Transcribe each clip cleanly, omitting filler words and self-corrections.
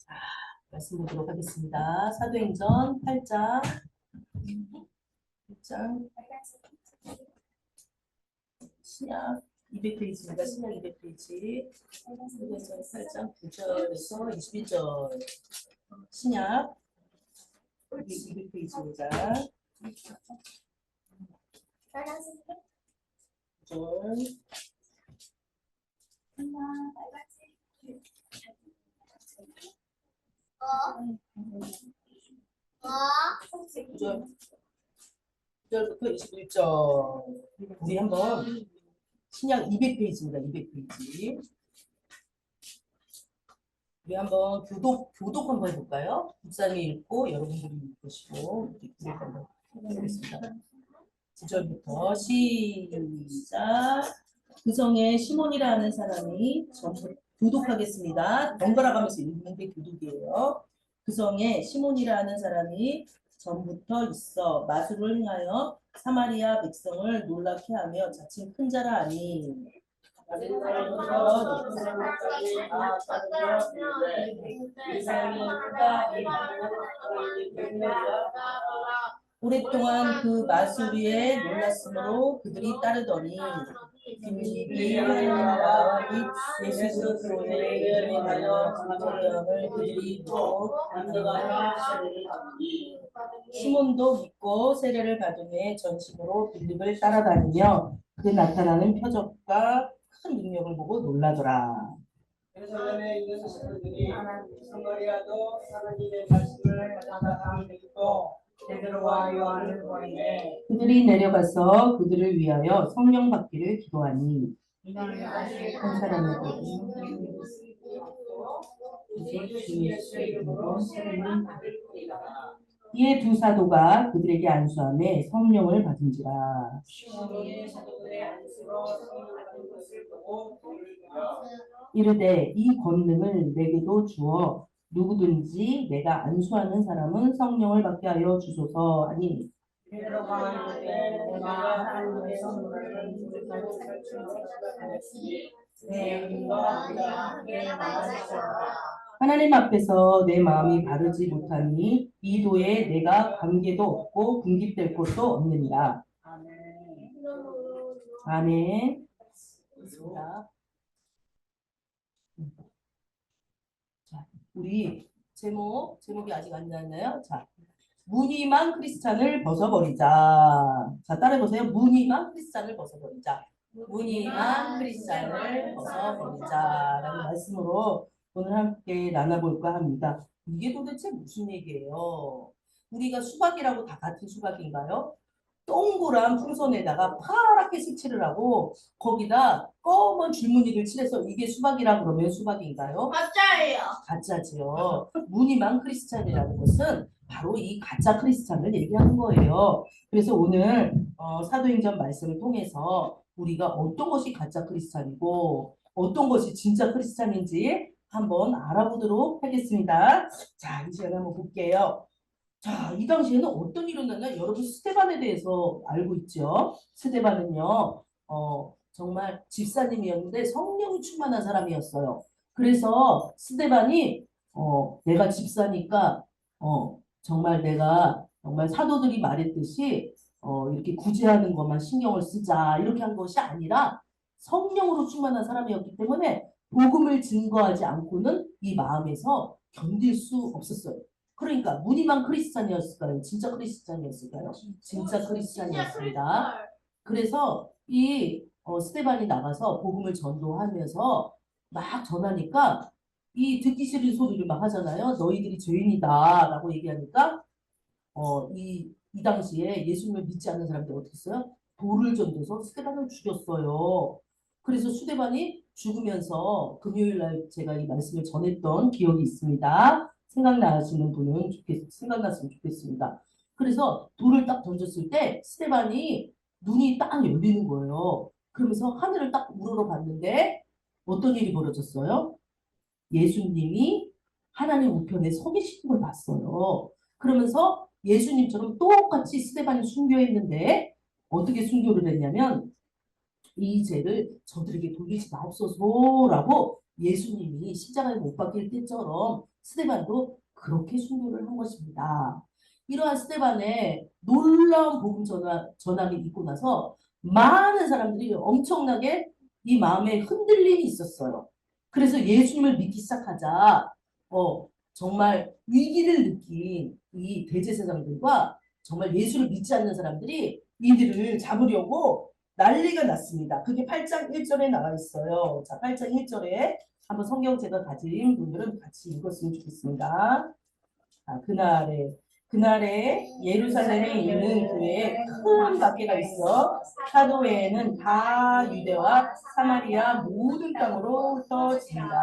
자, 말씀 보도록 하겠습니다. 사도행전 8장, 8장, 신약 200페이지입니다. 신약 200페이지. 사도행전 8장 9절에서 21절. 신약 200페이지입니다. 9절. 구절 9절부터 21절. 우리 한번 신약 200페이지입니다. 200페이지. 우리 한번 교독 한번 해볼까요? 목사님이 읽고 여러분들이 읽으시고 교독 한번 해보겠습니다. 9절부터 시작. 그성에 시몬이라 하는 사람이 교독하겠습니다. 번갈아 가면서 읽는 게 교독이에요. 그성에 시몬이라 하는 사람이 전부터 있어 마술을 행하여 사마리아 백성을 놀랍게 하며 자칭 큰 자라 하니 오랫동안 그 마술에 놀랐으므로 그들이 따르더니 빌립이 하나님과 및 예수 그리스도의 이름에 관한 증거를 그들이 믿고 시몬도 믿고 세례를 받으며 전심으로 빌립을 따라다니며 그 나타나는 표적과 큰 능력을 보고 놀라더라. 예루살렘에 있는 사람들이 사마리아도 하나님의 말씀을 전하다 듣고 베드로와 요한을 보내매 그들이 내려가서 그들을 위하여 성령 받기를 기도하니 한 사람에게 이에 두 사도가 그들에게 안수하며 성령을 받은지라. 이르되 이 권능을 내게도 주어 누구든지 내가 안수하는 사람은 성령을 받게 하여 주소서 하니 하나님 앞에서 내 마음이 바르지 못하니 이 도에 내가 관계도 없고 군깃될 것도 없느니라. 아멘. 자, 우리 제목이 아직 안 나왔나요? 자, 무늬만 크리스찬을 벗어버리자. 자, 따라해보세요. 무늬만 크리스찬을 벗어버리자. 무늬만 크리스찬을 벗어버리자. 라는 말씀으로 오늘 함께 나눠볼까 합니다. 이게 도대체 무슨 얘기예요? 우리가 수박이라고 다 같은 수박인가요? 동그란 풍선에다가 파랗게 색칠을 하고 거기다 검은 줄무늬를 칠해서 이게 수박이라 그러면 수박인가요? 가짜예요. 가짜지요. 무늬만 크리스찬이라는 것은 바로 이 가짜 크리스찬을 얘기하는 거예요. 그래서 오늘 사도행전 말씀을 통해서 우리가 어떤 것이 가짜 크리스찬이고 어떤 것이 진짜 크리스찬인지 한번 알아보도록 하겠습니다. 자, 이 시간에 한번 볼게요. 자, 이 당시에는 어떤 일이 일어났나? 여러분 스데반에 대해서 알고 있죠? 스데반은요, 정말 집사님이었는데 성령이 충만한 사람이었어요. 그래서 스데반이 내가 집사니까 정말 사도들이 말했듯이 이렇게 구제하는 것만 신경을 쓰자 이렇게 한 것이 아니라 성령으로 충만한 사람이었기 때문에 복음을 증거하지 않고는 이 마음에서 견딜 수 없었어요. 그러니까 무늬만 크리스찬이었을까요? 진짜 크리스찬이었을까요? 진짜 크리스찬이었습니다. 그래서 이 스데반이 나가서 복음을 전도하면서 막 전하니까 이 듣기 싫은 소리를 막 하잖아요. 너희들이 죄인이다 라고 얘기하니까 이 당시에 예수님을 믿지 않는 사람들이 어떻게 했어요? 돌을 던져서 스데반을 죽였어요. 그래서 스데반이 죽으면서 금요일 날 제가 이 말씀을 전했던 기억이 있습니다. 생각나시는 분은 생각났으면 좋겠습니다. 그래서 돌을 딱 던졌을 때 스데반이 눈이 딱 열리는 거예요. 그러면서 하늘을 딱 우러러봤는데 어떤 일이 벌어졌어요? 예수님이 하나님 우편에 서 계시는 걸 봤어요. 그러면서 예수님처럼 똑같이 스데반이 순교했는데 어떻게 순교를 했냐면 이 죄를 저들에게 돌리지 마옵소서라고 예수님이 십자가에 못 박힐 때처럼 스데반도 그렇게 순교를 한 것입니다. 이러한 스데반의 놀라운 복음 전함이 있고 나서 많은 사람들이 엄청나게 이 마음에 흔들림이 있었어요. 그래서 예수님을 믿기 시작하자 정말 위기를 느낀 이 대제사장들과 정말 예수를 믿지 않는 사람들이 이들을 잡으려고 난리가 났습니다. 그게 8장 1절에 나와 있어요. 자, 8장 1절에 한번 성경 제가 가진 분들은 같이 읽었으면 좋겠습니다. 아, 그날에 예루살렘에 있는 교회에 큰 박해가 있어 사도회에는 다 유대와 사마리아 모든 땅으로 흩어진다.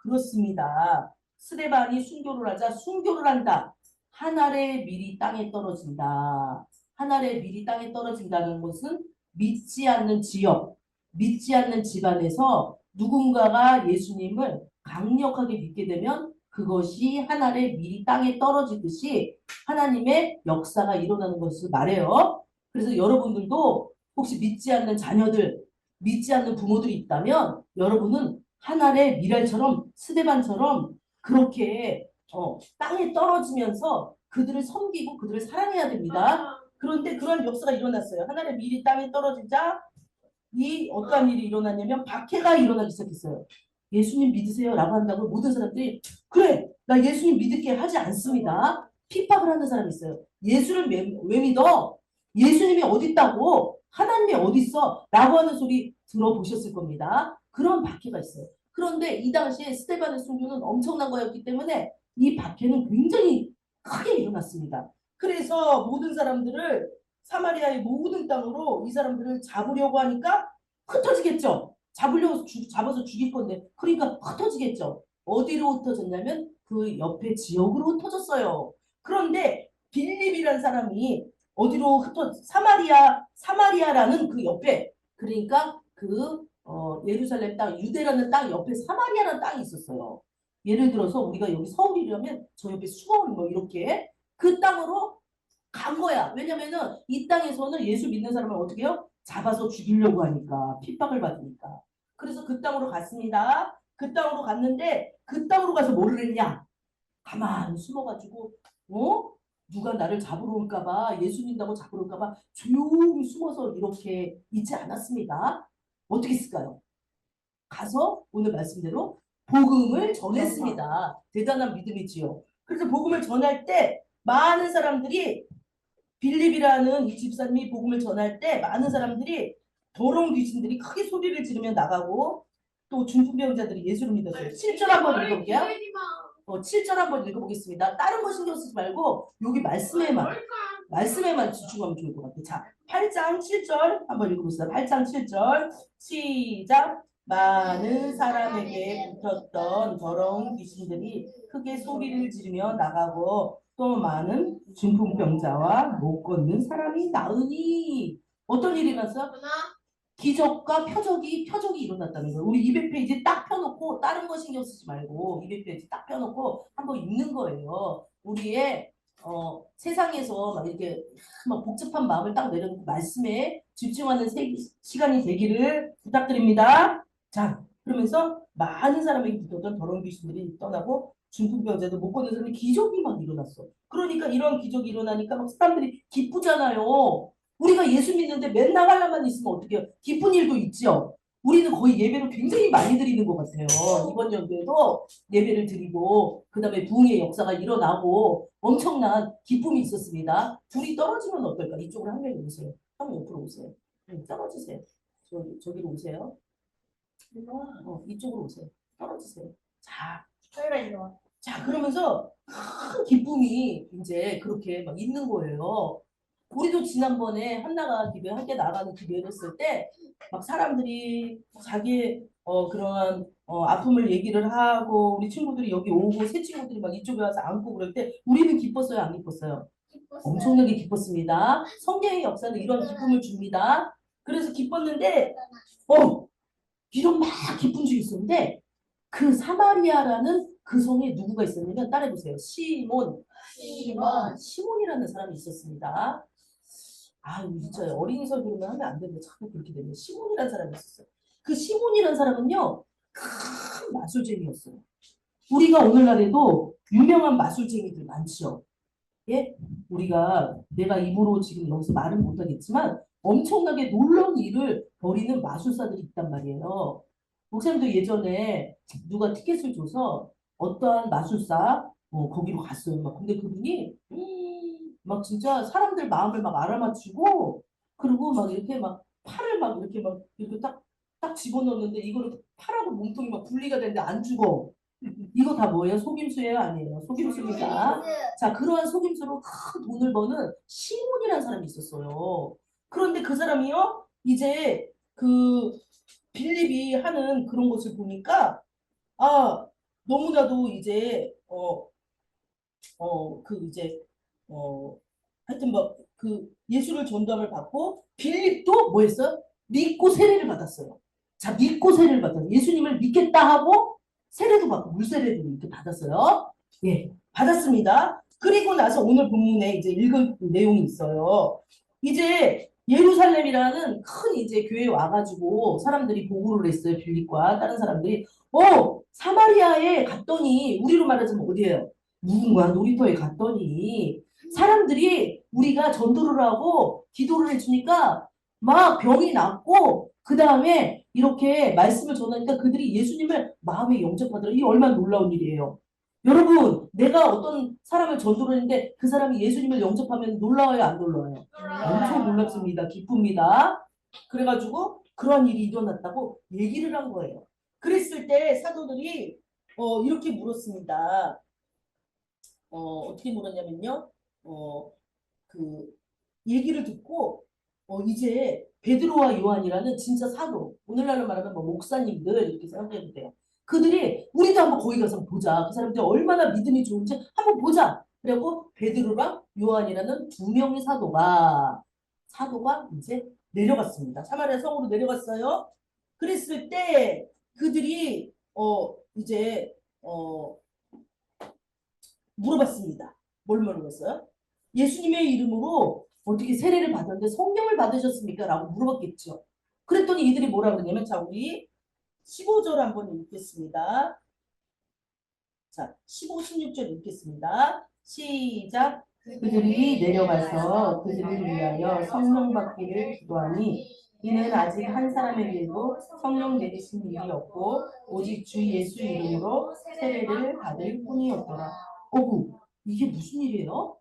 그렇습니다. 스데반이 순교를 하자 순교를 한다. 한 알의 밀이 땅에 떨어진다. 한 알의 밀이 땅에 떨어진다는 것은 믿지 않는 지역, 믿지 않는 집안에서 누군가가 예수님을 강력하게 믿게 되면 그것이 하나의 밀이 땅에 떨어지듯이 하나님의 역사가 일어나는 것을 말해요. 그래서 여러분들도 혹시 믿지 않는 자녀들, 믿지 않는 부모들이 있다면 여러분은 하나의 미랄처럼 스데반처럼 그렇게 땅에 떨어지면서 그들을 섬기고 그들을 사랑해야 됩니다. 그런데 그런 역사가 일어났어요. 하나의 밀이 땅에 떨어지자 이 어떠한 일이 일어났냐면 박해가 일어나기 시작했어요. 예수님 믿으세요? 라고 한다고 모든 사람들이 그래 나 예수님 믿을게 하지 않습니다. 핍박을 하는 사람이 있어요. 예수를 왜 믿어? 예수님이 어디 있다고? 하나님이 어디 있어? 라고 하는 소리 들어보셨을 겁니다. 그런 박해가 있어요. 그런데 이 당시에 스데반의 순교는 엄청난 거였기 때문에 이 박해는 굉장히 크게 일어났습니다. 그래서 모든 사람들을 사마리아의 모든 땅으로 이 사람들을 잡으려고 하니까 흩어지겠죠. 잡아서 죽일 건데 그러니까 흩어지겠죠. 어디로 흩어졌냐면 그 옆에 지역으로 흩어졌어요. 그런데 빌립이라는 사람이 어디로 사마리아라는 그 옆에 그러니까 예루살렘 땅 유대라는 땅 옆에 사마리아라는 땅이 있었어요. 예를 들어서 우리가 여기 서울이라면 저 옆에 수원 뭐 이렇게 그 땅으로 간 거야. 왜냐면은 이 땅에서는 예수 믿는 사람을 어떻게 해요? 잡아서 죽이려고 하니까 핍박을 받으니까. 그래서 그 땅으로 갔습니다. 그 땅으로 갔는데 그 땅으로 가서 뭐를 했냐? 가만히 숨어가지고 누가 나를 잡으러 올까봐 예수 믿는다고 잡으러 올까봐 조용히 숨어서 이렇게 있지 않았습니다. 어떻게 했을까요? 가서 오늘 말씀대로 복음을 전했습니다. 대단한 믿음이지요. 그래서 복음을 전할 때 많은 사람들이 빌립이라는 이 집사님이 복음을 전할 때 많은 사람들이 더러운 귀신들이 크게 소리를 지르며 나가고 또 중풍병자들이 예수를 믿었어요. 7절 한번 읽어볼게요. 7절 한번 읽어보겠습니다. 다른 거 신경 쓰지 말고 여기 말씀에만 집중하면 좋을 것 같아요. 자, 8장 7절 한번 읽어보시다. 8장 7절 시작. 많은 사람에게 붙었던 더러운 귀신들이 크게 소리를 지르며 나가고 또 많은 중풍병자와 못 걷는 사람이 나으니 어떤 일이 일어났어요? 기적과 표적이 일어났다는 거예요. 우리 200페이지 딱 펴놓고 다른 거 신경 쓰지 말고 200페이지 딱 펴놓고 한번 읽는 거예요. 우리의 세상에서 막 이렇게 막 복잡한 마음을 딱 내려놓고 말씀에 집중하는 시간이 되기를 부탁드립니다. 자, 그러면서 많은 사람에게 붙었던 더러운 귀신들이 떠나고 중풍병자도 못 걷는 사람이 기적이 막 일어났어. 그러니까 이런 기적이 일어나니까 막 사람들이 기쁘잖아요. 우리가 예수 믿는데 맨날 하나만 있으면 어떻게 해요? 기쁜 일도 있죠. 우리는 거의 예배를 굉장히 많이 드리는 것 같아요. 이번 연도에도 예배를 드리고 그다음에 부흥의 역사가 일어나고 엄청난 기쁨이 있었습니다. 둘이 떨어지면 어떨까? 이쪽으로 한 명이 오세요. 한 명 옆으로 오세요. 떨어지세요. 저기로 오세요. 이쪽으로 오세요. 떨어지세요. 자, 자 그러면서 큰 기쁨이 이제 그렇게 막 있는 거예요. 우리도 지난번에 한나가 기도회 함께 나가는 기도회를 했을 때 막 사람들이 자기의 그런 아픔을 얘기를 하고 우리 친구들이 여기 오고 새 친구들이 막 이쪽에 와서 안고 그럴 때 우리는 기뻤어요, 안 기뻤어요? 엄청나게 기뻤습니다. 성령의 역사는 이런 기쁨을 줍니다. 그래서 기뻤는데 이런 막 기쁜 줄이 있었는데 그 사마리아라는 그 성에 누구가 있었냐면 따라해보세요. 시몬이라는 사람이 있었습니다. 아, 진짜 어린이 설교로만 하면 안 되는데 자꾸 그렇게 되네. 시몬이라는 사람이 있었어요. 그 시몬이라는 사람은요, 큰 마술쟁이였어요. 우리가 오늘날에도 유명한 마술쟁이들 많죠. 예? 우리가 내가 입으로 지금 여기서 말은 못하겠지만 엄청나게 놀라운 일을 벌이는 마술사들이 있단 말이에요. 목사님도 예전에 누가 티켓을 줘서 어떠한 마술사 거기로 갔어요. 막 근데 그분이 막 진짜 사람들 마음을 막 알아맞히고 그리고 막 이렇게 막 팔을 막 이렇게 딱 집어넣는데 이거를 팔하고 몸통이 막 분리가 되는데 안 죽어. 이거 다 뭐예요? 속임수예요? 아니에요? 속임수입니다. 자, 그러한 속임수로 큰 돈을 버는 시몬이라는 사람이 있었어요. 그런데 그 사람이요, 이제 그 빌립이 하는 그런 것을 보니까, 아, 너무나도 이제, 이제, 어, 하여튼 뭐, 그 예수를 전도함을 받고, 빌립도 뭐 했어요? 믿고 세례를 받았어요. 자, 믿고 세례를 받았어요. 예수님을 믿겠다 하고, 세례도 받고, 물세례도 이렇게 받았어요. 예, 받았습니다. 그리고 나서 오늘 본문에 이제 읽은 내용이 있어요. 이제 예루살렘이라는 큰 이제 교회에 와가지고 사람들이 보고를 했어요. 빌립과 다른 사람들이. 사마리아에 갔더니, 우리로 말하자면 어디예요? 무궁화 놀이터에 갔더니 사람들이 우리가 전도를 하고 기도를 해주니까 막 병이 낫고 그 다음에 이렇게 말씀을 전하니까 그들이 예수님을 마음에 영접하더라. 이 얼마나 놀라운 일이에요. 여러분, 내가 어떤 사람을 전도를 했는데 그 사람이 예수님을 영접하면 놀라워요, 안 놀라워요? 엄청 놀랍습니다. 기쁩니다. 그래가지고 그런 일이 일어났다고 얘기를 한 거예요. 그랬을 때 사도들이 이렇게 물었습니다. 어떻게 물었냐면요. 그 얘기를 듣고 이제 베드로와 요한이라는 진짜 사도, 오늘날로 말하면 뭐 목사님들 이렇게 생각해도 돼요. 그들이 우리도 한번 거기 가서 보자. 그 사람들이 얼마나 믿음이 좋은지 한번 보자. 그리고 베드로랑 요한이라는 두 명의 사도가 이제 내려갔습니다. 사마리아 성으로 내려갔어요. 그랬을 때 그들이 이제 물어봤습니다. 뭘 물어봤어요? 예수님의 이름으로 어떻게 세례를 받았는데 성령을 받으셨습니까? 라고 물어봤겠죠. 그랬더니 이들이 뭐라 그러냐면, 자, 우리 15절 한번 읽겠습니다. 자, 15, 16절 읽겠습니다. 시작. 그들이 내려가서 그들을 위하여 성령 받기를 기도하니 이는 아직 한 사람에게도 성령 내리신 일이 없고 오직 주 예수 이름으로 세례를 받을 뿐이었더라. 이게 무슨 일이에요?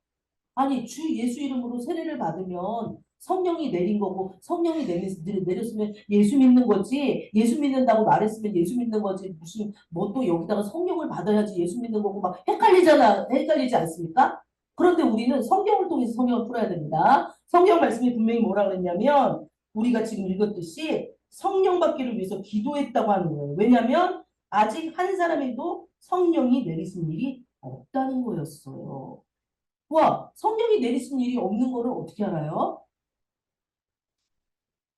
아니, 주 예수 이름으로 세례를 받으면 성령이 내린 거고, 성령이 내렸으면 예수 믿는 거지, 예수 믿는다고 말했으면 예수 믿는 거지, 무슨, 뭐 또 여기다가 성령을 받아야지 예수 믿는 거고, 막 헷갈리지 않습니까? 그런데 우리는 성경을 통해서 성경을 풀어야 됩니다. 성경 말씀이 분명히 뭐라 그랬냐면, 우리가 지금 읽었듯이 성령 받기를 위해서 기도했다고 하는 거예요. 왜냐하면 아직 한 사람에도 성령이 내리신 일이 없다는 거였어요. 와, 성령이 내리신 일이 없는 거를 어떻게 알아요?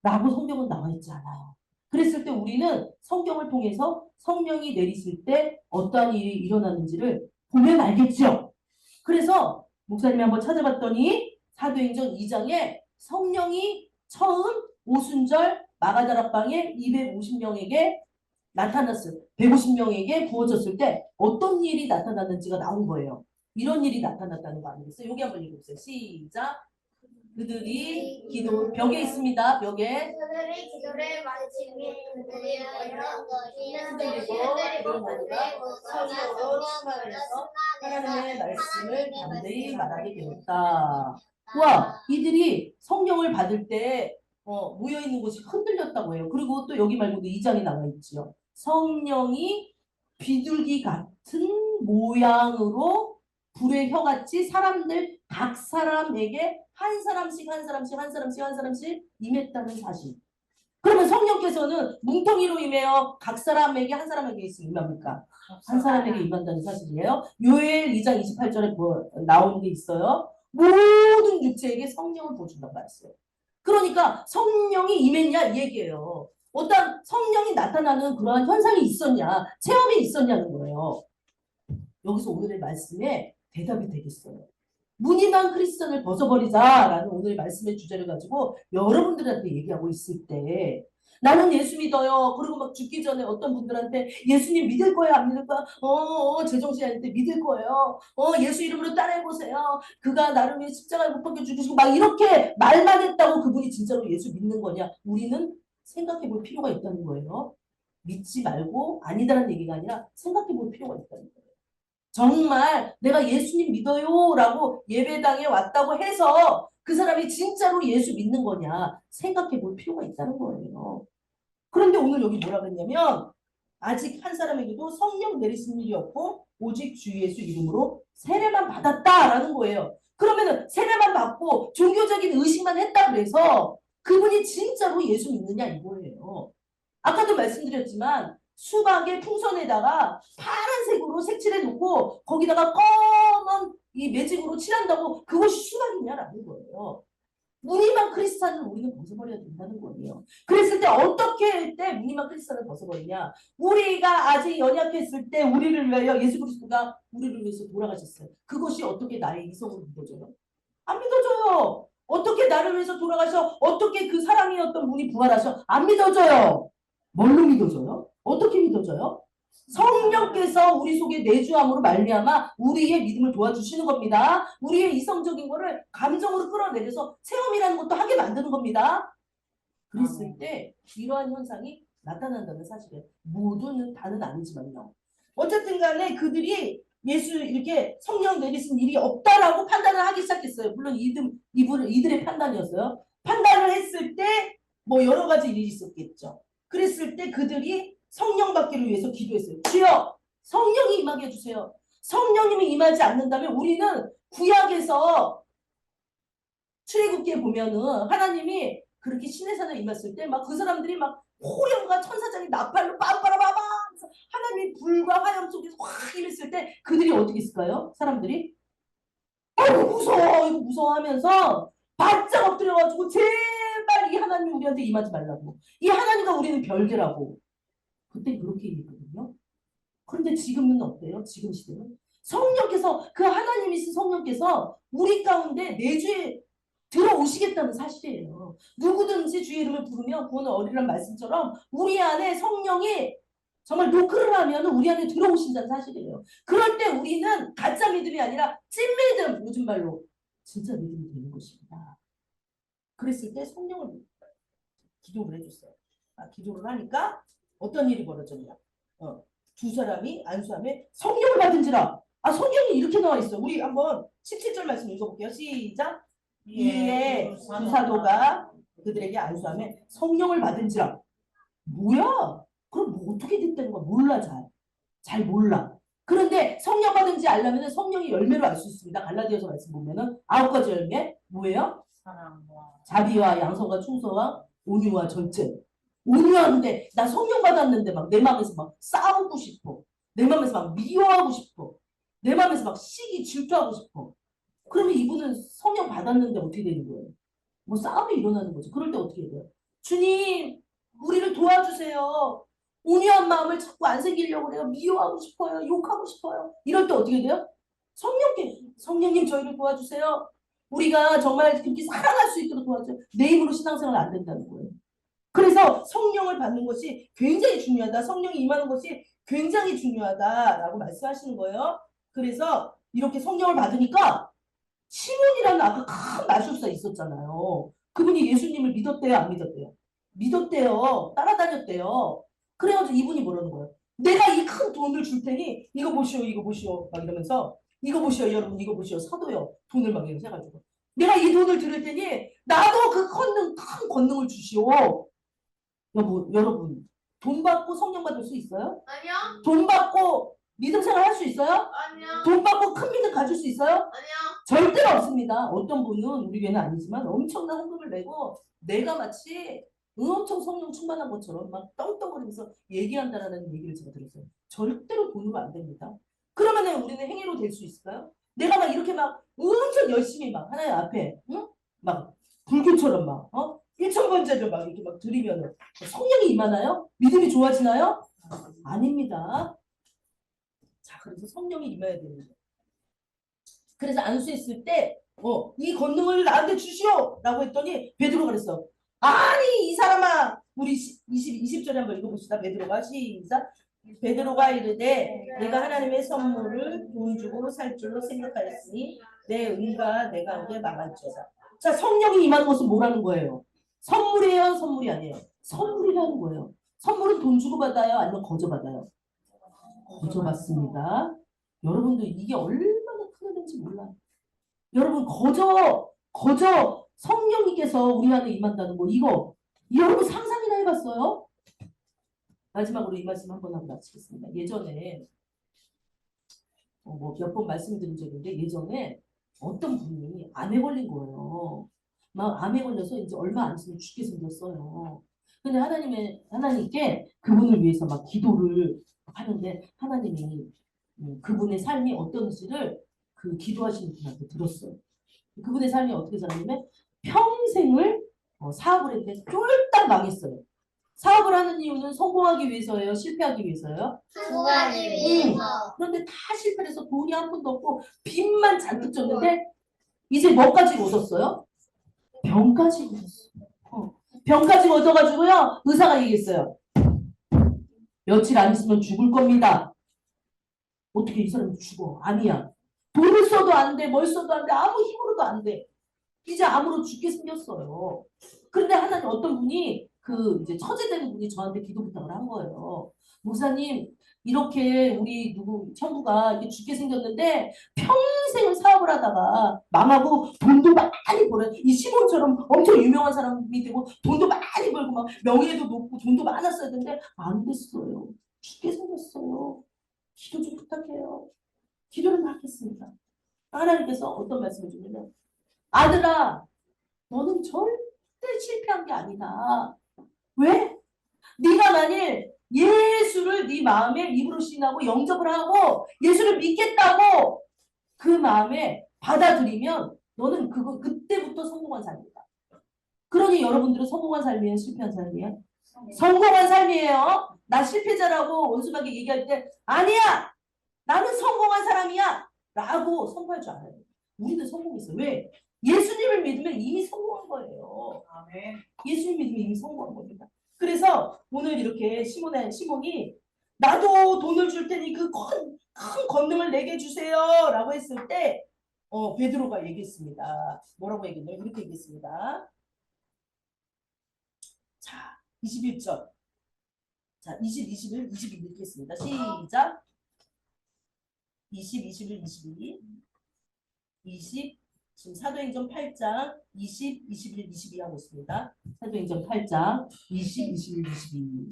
라고 성경은 나와 있지 않아요. 그랬을 때 우리는 성경을 통해서 성령이 내리실 때 어떠한 일이 일어나는지를 보면 알겠죠? 그래서 목사님이 한번 찾아봤더니 사도행전 2장에 성령이 처음 오순절 마가다락방에 250명에게 나타났어요. 150명에게 부어졌을 때 어떤 일이 나타났는지가 나온 거예요. 이런 일이 나타났다는 거 아니겠어요? 여기 한번 읽어보세요. 시작. 그들이 기도 벽에 있습니다. 벽에 그들이 기도를 마치니 그들이 흔들리고 그런 모두가 성령으로 충만해서 하나님의 말씀을 담대히 말하게 되었다. 와, 이들이 성령을 받을 때 모여 있는 곳이 흔들렸다고 해요. 그리고 또 여기 말고도 2장에 나와 있지요. 성령이 비둘기 같은 모양으로 불의 혀같이 사람들 각 사람에게 한 사람씩 임했다는 사실. 그러면 성령께서는 뭉텅이로 임해요? 각 사람에게 한 사람에게 임합니까? 한 사람에게 임한다는 사실이에요. 요엘 2장 28절에 나오는 게 있어요. 모든 육체에게 성령을 부어준다고 말했어요. 그러니까 성령이 임했냐 이 얘기예요. 어떤 성령이 나타나는 그러한 현상이 있었냐, 체험이 있었냐는 거예요. 여기서 오늘의 말씀에 대답이 되겠어요. 무늬만 크리스천을 벗어버리자라는 오늘의 말씀의 주제를 가지고 여러분들한테 얘기하고 있을 때 나는 예수 믿어요. 그리고 막 죽기 전에 어떤 분들한테 예수님 믿을 거예요, 안 믿을 거야? 제정신한테 믿을 거예요. 예수 이름으로 따라해보세요. 그가 나를 위해 십자가에 못 박혀 죽으시고 막 이렇게 말만 했다고 그분이 진짜로 예수 믿는 거냐? 우리는 생각해 볼 필요가 있다는 거예요. 믿지 말고 아니다라는 얘기가 아니라 생각해 볼 필요가 있다는 거예요. 정말 내가 예수님 믿어요라고 예배당에 왔다고 해서 그 사람이 진짜로 예수 믿는 거냐 생각해 볼 필요가 있다는 거예요. 그런데 오늘 여기 뭐라 그랬냐면 아직 한 사람에게도 성령 내리신 일이 없고 오직 주 예수 이름으로 세례만 받았다라는 거예요. 그러면은 세례만 받고 종교적인 의식만 했다 그래서 그분이 진짜로 예수 믿느냐 이거예요. 아까도 말씀드렸지만 수박의 풍선에다가 파란색으로 색칠해 놓고 거기다가 검은 이 매직으로 칠한다고 그것이 수박이냐라는 거예요. 무늬만 크리스찬을 우리는 벗어버려야 된다는 거예요. 그랬을 때 어떻게 할 때 무늬만 크리스찬을 벗어버리냐? 우리가 아직 연약했을 때 우리를 위하여 예수 그리스도가 우리를 위해서 돌아가셨어요. 그것이 어떻게 나의 이성으로 믿어져요? 안 믿어져요. 어떻게 나를 위해서 돌아가셔? 어떻게 그 사랑이었던 분이 부활하셔? 안 믿어져요. 뭘로 믿어져요? 어떻게 믿어져요? 성령께서 우리 속에 내주함으로 말미암아 우리의 믿음을 도와주시는 겁니다. 우리의 이성적인 거를 감정으로 끌어내려서 체험이라는 것도 하게 만드는 겁니다. 그랬을 때 이러한 현상이 나타난다는 사실이에요. 모두는 다는 아니지만요. 어쨌든 간에 그들이 예수 이렇게 성령 내리신 일이 없다라고 판단을 하기 시작했어요. 물론 이들의 판단이었어요. 판단을 했을 때 뭐 여러 가지 일이 있었겠죠. 그랬을 때 그들이 성령 받기를 위해서 기도했어요. 주여 성령이 임하게 해주세요. 성령님이 임하지 않는다면 우리는 구약에서 출애굽기에 보면은 하나님이 그렇게 시내산에 임했을 때 막 그 사람들이 막 호령과 천사장이 나팔로 빰빠라바바 하나님이 불과 화염 속에서 확 임했을 때 그들이 어떻게 했을까요? 사람들이 무서워 이거 무서워하면서 바짝 엎드려가지고 제발 이 하나님이 우리한테 임하지 말라고 이 하나님과 우리는 별개라고 그때 그렇게 얘기했거든요. 그런데 지금은 어때요? 지금 시대는 성령께서 그 하나님이신 성령께서 우리 가운데 내주에 들어오시겠다는 사실이에요. 누구든지 주의 이름을 부르면 구원을 얻으리란 말씀처럼 우리 안에 성령이 정말 노크를 하면 우리 안에 들어오신다는 사실이에요. 그럴 때 우리는 가짜 믿음이 아니라 찐 믿음, 요즘 말로 진짜 믿음이 되는 것입니다. 그랬을 때 성령을 기도를 해줬어요. 기도를 하니까 어떤 일이 벌어졌냐. 두 사람이 안수함에 성령을 받은지라. 성경이 이렇게 나와 있어. 우리 한번 17절 말씀 읽어볼게요. 시작. 이에 두 사도가 그들에게 안수함에 성령을 받은지라. 뭐야? 그럼 뭐 어떻게 됐다는 거야? 몰라 잘 몰라. 그런데 성령 받은지 알려면 성령의 열매로 알 수 있습니다. 갈라디아서 말씀 보면은 9가지 열매 뭐예요? 자비와 양선과 충성과 온유와 절제. 온유한데 나 성령 받았는데 막 내 마음에서 막 싸우고 싶어. 내 마음에서 막 미워하고 싶어. 내 마음에서 막 시기 질투하고 싶어. 그러면 이분은 성령 받았는데 어떻게 되는 거예요? 뭐 싸움이 일어나는 거죠. 그럴 때 어떻게 돼요? 주님 우리를 도와주세요. 온유한 마음을 자꾸 안 생기려고 내가 미워하고 싶어요. 욕하고 싶어요. 이럴 때 어떻게 돼요? 성령님 저희를 도와주세요. 우리가 정말 그렇게 살아갈 수 있도록 도와줘요. 내 힘으로 신앙생활 안 된다는 거예요. 그래서 성령을 받는 것이 굉장히 중요하다. 성령이 임하는 것이 굉장히 중요하다라고 말씀하시는 거예요. 그래서 이렇게 성령을 받으니까 시몬이라는 아까 큰 마술사 있었잖아요. 그분이 예수님을 믿었대요, 안 믿었대요? 믿었대요. 따라다녔대요. 그래가지고 이분이 뭐라는 거예요? 내가 이 큰 돈을 줄 테니 이거 보시오, 이거 보시오 막 이러면서 이거 보시오, 여러분 이거 보시오, 사도요. 돈을 막 이렇게 해가지고 내가 이 돈을 드릴 테니 나도 그 큰 권능을 주시오. 여러분 돈 받고 성령 받을 수 있어요? 아니요. 돈 받고 믿음 생활 할 수 있어요? 아니요. 돈 받고 큰 믿음 가질 수 있어요? 아니요. 절대로 없습니다. 어떤 분은 우리 교회는 아니지만 엄청난 헌금을 내고 내가 마치 엄청 성령 충만한 것처럼 막 떵떵거리면서 얘기한다라는 얘기를 제가 들었어요. 절대로 돈으로 안 됩니다. 그러면 우리는 행위로 될 수 있을까요? 내가 막 이렇게 막 엄청 열심히 막 하나님 앞에 응? 막 불교처럼 막 1,000번째를 막 이렇게 막 드리면 성령이 임하나요? 믿음이 좋아지나요? 아닙니다. 자, 그래서 성령이 임해야 되는 거예요. 그래서 안수했을 때 이 권능을 나한테 주시오! 라고 했더니 베드로가 그랬어. 아니 이 사람아 우리 20절에 한번 읽어봅시다. 베드로가 시작. 베드로가 이르되 내가 하나님의 선물을 돈 주고 살 줄로 생각하였으니 내 은과 내가 얻게 망할지어다. 자, 성령이 임하는 것은 뭐라는 거예요? 선물이에요, 선물이 아니에요? 선물이라는 거예요. 선물은 돈 주고 받아요, 아니면 거저 받아요? 거저 받습니다. 여러분들 이게 얼마나 큰 은혜인지 몰라요. 여러분 거저 성령님께서 우리 안에 임한다는 거 이거 여러분 상상이나 해봤어요? 마지막으로 이 말씀 한번 하고 마치겠습니다. 예전에 몇 번 말씀드린 적이 있는데 예전에 어떤 분이 암에 걸린 거예요. 막 암에 걸려서 이제 얼마 안 있으면 죽게 생겼어요. 근데 하나님께 그분을 위해서 막 기도를 하는데 하나님이 그분의 삶이 어떤지를 그 기도하시는 분한테 들었어요. 그분의 삶이 어떻게 살았냐면 평생을 사업을 했는데 쫄딱 망했어요. 사업을 하는 이유는 성공하기 위해서예요? 실패하기 위해서예요? 성공하기 위해서. 그런데 다 실패를 해서 돈이 한 푼도 없고 빚만 잔뜩 졌는데 이제 뭐까지 얻었어요? 병까지 얻었어요. 병까지 얻어가지고요. 의사가 얘기했어요. 며칠 안 있으면 죽을 겁니다. 어떻게 이 사람이 죽어? 아니야. 돈을 써도 안 돼. 뭘 써도 안 돼. 아무 힘으로도 안 돼. 이제 암으로 죽게 생겼어요. 그런데 하나님 어떤 분이 이제 처제되는 분이 저한테 기도 부탁을 한 거예요. 목사님, 이렇게 우리 형부가 이렇게 죽게 생겼는데 평생을 사업을 하다가 망하고 돈도 많이 벌어요. 이 시몬처럼 엄청 유명한 사람이 되고 돈도 많이 벌고 막 명예도 높고 돈도 많았어야 되는데 안 됐어요. 죽게 생겼어요. 기도 좀 부탁해요. 기도를 막 했습니다. 하나님께서 어떤 말씀을 주냐면 아들아, 너는 절대 실패한 게 아니다. 왜? 네가 만일 예수를 네 마음에 입으로 신하고 영접을 하고 예수를 믿겠다고 그 마음에 받아들이면 너는 그때부터 성공한 삶이다. 그러니 여러분들은 성공한 삶이에요? 실패한 삶이에요? 성공한 삶이에요. 나 실패자라고 원수하게 얘기할 때 아니야. 나는 성공한 사람이야. 라고 선포할 줄 알아요. 우리도 성공했어요. 왜? 예수님을 믿으면 이미 성공한 거예요. 아멘. 예수님 믿으면 이미 성공한 겁니다. 그래서 오늘 이렇게 시몬이 나도 돈을 줄 테니 그 큰 권능을 내게 주세요 라고 했을 때 베드로가 얘기했습니다. 뭐라고 얘기했나요? 이렇게 얘기했습니다. 자, 21절. 자, 21 읽겠습니다. 시작. 21, 20 지금 사도행전 8장 21, 22 하고 있습니다. 사도행전 8장 21, 22.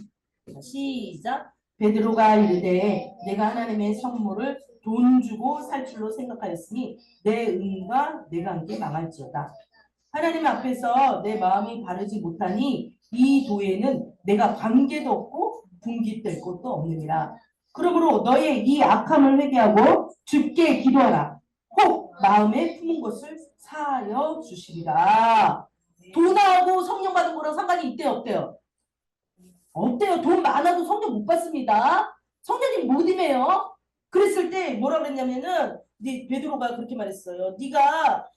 자, 시작. 베드로가 이르되 내가 하나님의 선물을 돈 주고 살 줄로 생각하였으니 내 은과 내가 함께 망할지어다. 하나님 앞에서 내 마음이 바르지 못하니 이 도에는 내가 관계도 없고 분깃될 것도 없느니라. 그러므로 너의 이 악함을 회개하고 주께 기도하라. 혹 마음에 품은 것을 사하여 주시리라. 돈하고 성령 받은 거랑 상관이 있대요, 없대요? 없대요. 돈 많아도 성령 못 받습니다. 성령님 못 임해요. 그랬을 때 뭐라 그랬냐면은 베드로가 그렇게 말했어요. 네가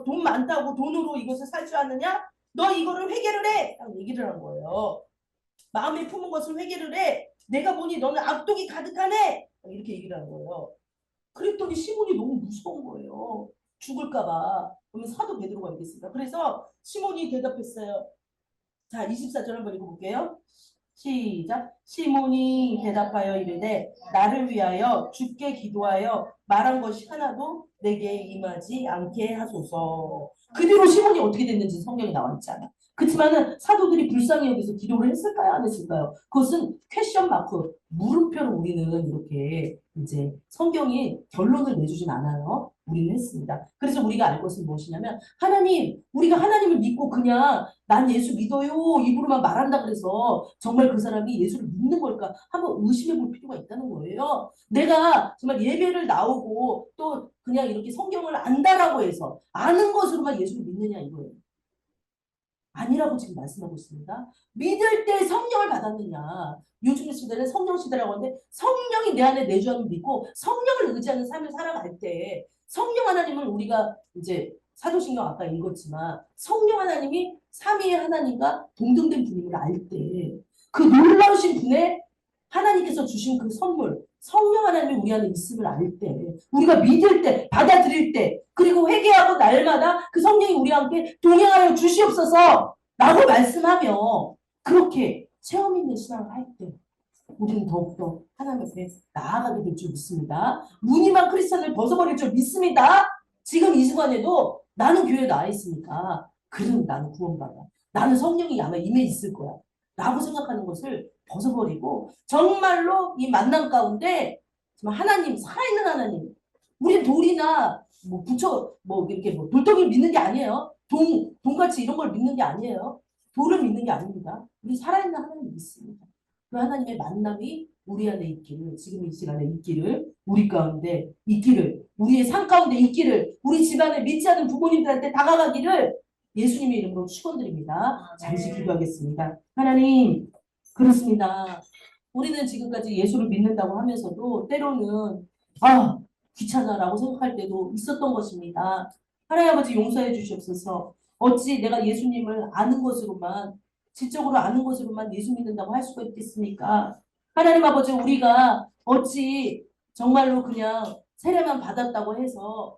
돈 많다고 돈으로 이것을 살 줄 아느냐? 너 이거를 회개를 해. 라고 얘기를 한 거예요. 마음에 품은 것을 회개를 해. 내가 보니 너는 악독이 가득하네. 이렇게 얘기를 한 거예요. 그랬더니 시몬이 너무 무서운 거예요. 죽을까봐. 그러면 사도 베드로가 얘기했습니다. 그래서 시몬이 대답했어요. 자, 24절 한번 읽어볼게요. 시작. 시몬이 대답하여 이르되 나를 위하여 주께 기도하여 말한 것이 하나도 내게 임하지 않게 하소서. 그 뒤로 시몬이 어떻게 됐는지 성경에 나와 있잖아. 그렇지만은 사도들이 불쌍히 여기서 기도를 했을까요? 안 했을까요? 그것은 퀘션 마크, 물음표로 우리는 이렇게 이제 성경이 결론을 내주진 않아요. 우리는 했습니다. 그래서 우리가 알 것은 무엇이냐면 하나님, 우리가 하나님을 믿고 그냥 난 예수 믿어요 입으로만 말한다 그래서 정말 그 사람이 예수를 믿는 걸까 한번 의심해 볼 필요가 있다는 거예요. 내가 정말 예배를 나오고 또 그냥 이렇게 성경을 안다라고 해서 아는 것으로만 예수를 믿느냐 이거예요. 아니라고 지금 말씀하고 있습니다. 믿을 때 성령을 받았느냐. 요즘 시대는 성령 시대라고 하는데 성령이 내 안에 내주함을 믿고 성령을 의지하는 삶을 살아갈 때 성령 하나님을 우리가 이제 사도신경 아까 읽었지만 성령 하나님이 삼위의 하나님과 동등된 분임을 알 때 그 놀라우신 분의 하나님께서 주신 그 선물 성령 하나님이 우리 안에 있음을 알 때 우리가 믿을 때 받아들일 때 그리고 회개하고 날마다 그 성령이 우리와 함께 동행하여 주시옵소서 라고 말씀하며 그렇게 체험 있는 신앙을 할 때 우리는 더욱더 하나님 앞에 나아가게 될 줄 믿습니다. 무늬만 크리스천을 벗어버릴 줄 믿습니다. 지금 이 순간에도 나는 교회에 나와 있으니까 그럼 나는 구원받아. 나는 성령이 아마 임해 있을 거야. 라고 생각하는 것을 벗어버리고 정말로 이 만남 가운데 정말 하나님, 살아있는 하나님 우린 돌이나 뭐 부처 뭐 이렇게 뭐 돌덩이를 믿는 게 아니에요. 동같이 이런 걸 믿는 게 아니에요. 돌을 믿는 게 아닙니다. 우리 살아있는 하나님 믿습니다. 그 하나님의 만남이 우리 안에 있기를 지금 이 시간에 있기를 우리 가운데 있기를 우리의 삶 가운데 있기를 우리 집안에 믿지 않는 부모님들한테 다가가기를 예수님의 이름으로 축원드립니다. 잠시 기도하겠습니다. 하나님 그렇습니다. 우리는 지금까지 예수를 믿는다고 하면서도 때로는 귀찮아라고 생각할 때도 있었던 것입니다. 하나님 아버지 용서해 주시옵소서. 어찌 내가 예수님을 아는 것으로만 지적으로 아는 것으로만 예수 믿는다고 할 수가 있겠습니까? 하나님 아버지 우리가 어찌 정말로 그냥 세례만 받았다고 해서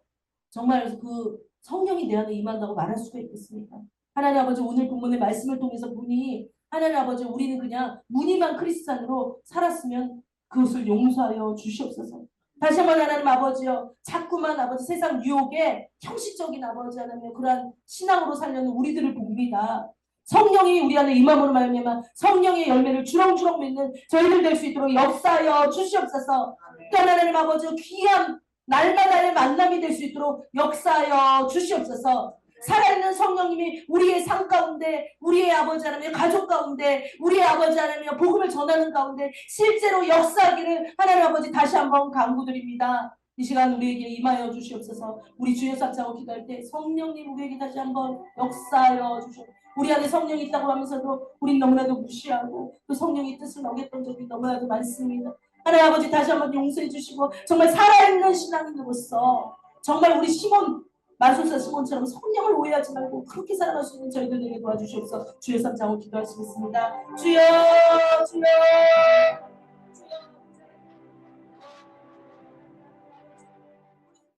정말 그 성령이 내 안에 임한다고 말할 수가 있겠습니까? 하나님 아버지 오늘 본문의 말씀을 통해서 보니 하나님 아버지 우리는 그냥 무늬만 크리스찬으로 살았으면 그것을 용서하여 주시옵소서. 다시 한번 하나님 아버지여 자꾸만 아버지 세상 유혹에 형식적인 아버지 하나님 그러한 신앙으로 살려는 우리들을 봅니다. 성령이 우리 안에 임함으로 말미암아 성령의 열매를 주렁주렁 맺는 저희들 될 수 있도록 역사하여 주시옵소서. 또 하나님 아버지 귀한 날마다의 만남이 될 수 있도록 역사하여 주시옵소서. 살아있는 성령님이 우리의 삶 가운데 우리의 아버지 하나님 가족 가운데 우리의 아버지 하나님 복음을 전하는 가운데 실제로 역사하기를 하나님 아버지 다시 한번 간구드립니다. 이 시간 우리에게 임하여 주시옵소서. 우리 주여 삼자고 기도할 때 성령님 우리에게 다시 한번 역사하여 주시옵소서. 우리 안에 성령이 있다고 하면서도 우린 너무나도 무시하고 그 성령의 뜻을 어겼던 적이 너무나도 많습니다. 하나님 아버지 다시 한번 용서해 주시고 정말 살아있는 신앙인으로서 정말 우리 시몬 마술사 시몬처럼 성령을 오해하지 말고 그렇게 살아갈 수 있는 저희들에게 도와주시옵소서. 주여 삼자고 기도하시겠습니다. 주여 주여